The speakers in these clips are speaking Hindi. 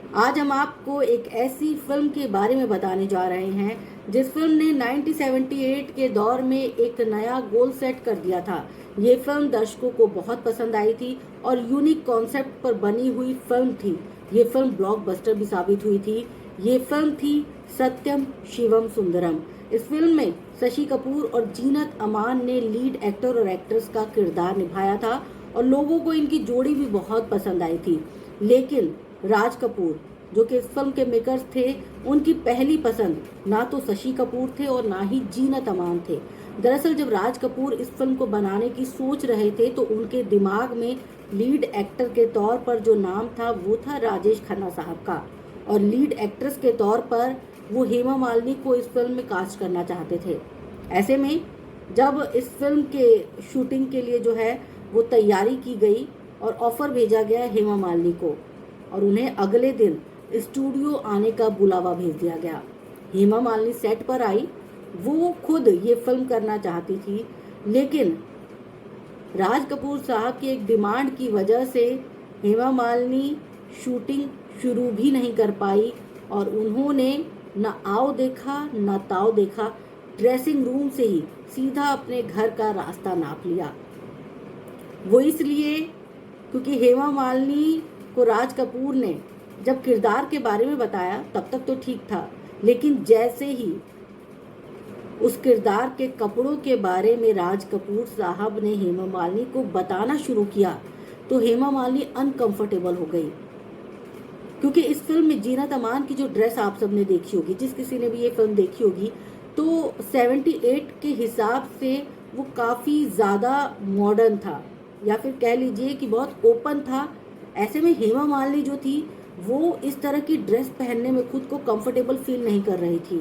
आज हम आपको एक ऐसी फिल्म के बारे में बताने जा रहे हैं जिस फिल्म ने 1978 के दौर में एक नया गोल सेट कर दिया था। ये फिल्म दर्शकों को बहुत पसंद आई थी और यूनिक कॉन्सेप्ट पर बनी हुई फिल्म थी। ये फिल्म ब्लॉकबस्टर भी साबित हुई थी। ये फिल्म थी सत्यम शिवम सुंदरम। इस फिल्म में शशि कपूर और जीनत अमान ने लीड एक्टर और एक्ट्रेस का किरदार निभाया था और लोगों को इनकी जोड़ी भी बहुत पसंद आई थी। लेकिन राज कपूर, जो कि इस फिल्म के मेकर्स थे, उनकी पहली पसंद ना तो शशि कपूर थे और ना ही जीनत अमान थे। दरअसल जब राज कपूर इस फिल्म को बनाने की सोच रहे थे तो उनके दिमाग में लीड एक्टर के तौर पर जो नाम था वो था राजेश खन्ना साहब का, और लीड एक्ट्रेस के तौर पर वो हेमा मालिनी को इस फिल्म में कास्ट करना चाहते थे। ऐसे में जब इस फिल्म के शूटिंग के लिए जो है वो तैयारी की गई और ऑफर भेजा गया हेमा मालिनी को, और उन्हें अगले दिन स्टूडियो आने का बुलावा भेज दिया गया। हेमा मालिनी सेट पर आई। वो खुद ये फिल्म करना चाहती थी, लेकिन राज कपूर साहब की एक डिमांड की वजह से हेमा मालिनी शूटिंग शुरू भी नहीं कर पाई और उन्होंने न आओ देखा न ताओ देखा, ड्रेसिंग रूम से ही सीधा अपने घर का रास्ता नाप लिया। वो इसलिए क्योंकि हेमा मालिनी को राज कपूर ने जब किरदार के बारे में बताया तब तक तो ठीक था, लेकिन जैसे ही उस किरदार के कपड़ों के बारे में राज कपूर साहब ने हेमा मालिनी को बताना शुरू किया तो हेमा मालिनी अनकंफर्टेबल हो गई। क्योंकि इस फिल्म में जीनत अमान की जो ड्रेस आप सबने देखी होगी, जिस किसी ने भी ये फिल्म देखी होगी, तो 78 के हिसाब से वो काफ़ी ज़्यादा मॉडर्न था, या फिर कह लीजिए कि बहुत ओपन था। ऐसे में हेमा मालिनी जो थी वो इस तरह की ड्रेस पहनने में खुद को कंफर्टेबल फील नहीं कर रही थी।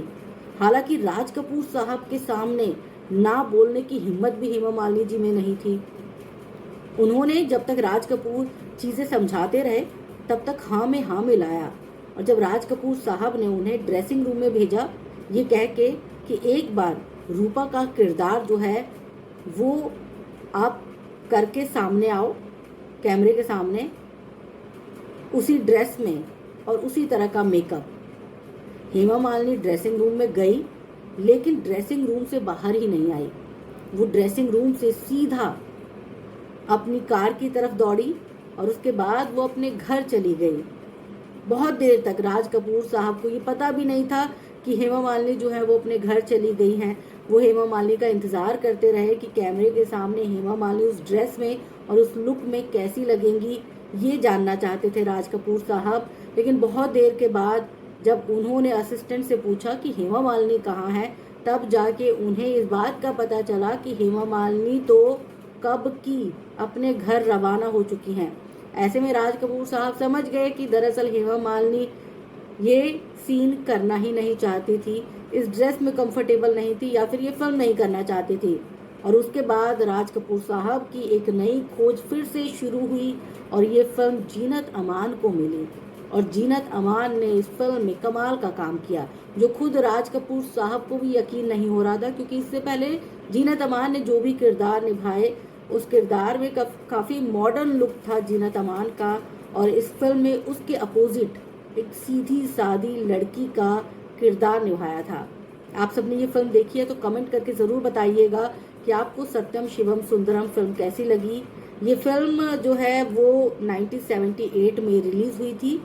हालांकि राज कपूर साहब के सामने ना बोलने की हिम्मत भी हेमा मालिनी जी में नहीं थी। उन्होंने जब तक राज कपूर चीज़ें समझाते रहे तब तक हाँ में हाँ मिलाया, और जब राज कपूर साहब ने उन्हें ड्रेसिंग रूम में भेजा ये कह के कि एक बार रूपा का किरदार जो है वो आप करके सामने आओ कैमरे के सामने, उसी ड्रेस में और उसी तरह का makeup. Hema Malini dressing room में गई, लेकिन ड्रेसिंग रूम से बाहर ही नहीं आई। वो ड्रेसिंग रूम से सीधा अपनी कार की तरफ दौड़ी और उसके बाद वो अपने घर चली गई। बहुत देर तक राज कपूर साहब को ये पता भी नहीं था कि हेमा मालिनी जो है वो अपने घर चली गई हैं। वो हेमा मालिनी का इंतज़ार करते रहे कि कैमरे के सामने हेमा मालिनी उस ड्रेस में और उस लुक में कैसी लगेंगी, ये जानना चाहते थे राज कपूर साहब। लेकिन बहुत देर के बाद जब उन्होंने असिस्टेंट से पूछा कि हेमा मालिनी कहाँ है, तब जाके उन्हें इस बात का पता चला कि हेमा मालिनी तो कब की अपने घर रवाना हो चुकी हैं। ऐसे में राज कपूर साहब समझ गए कि दरअसल हेमा मालिनी ये सीन करना ही नहीं चाहती थी, इस ड्रेस में कंफर्टेबल नहीं थी, या फिर ये फिल्म नहीं करना चाहती थी। और उसके बाद राज कपूर साहब की एक नई खोज फिर से शुरू हुई और ये फिल्म जीनत अमान को मिली, और जीनत अमान ने इस फिल्म में कमाल का काम किया, जो खुद राज कपूर साहब को भी यकीन नहीं हो रहा था। क्योंकि इससे पहले जीनत अमान ने जो भी किरदार निभाए उस किरदार में काफ़ी मॉडर्न लुक था जीनत अमान का, और इस फिल्म में उसके अपोजिट एक सीधी सादी लड़की का किरदार निभाया था। आप सबने ये फिल्म देखी है तो कमेंट करके ज़रूर बताइएगा कि आपको सत्यम शिवम सुंदरम फिल्म कैसी लगी। ये फिल्म जो है वो 1978 में रिलीज़ हुई थी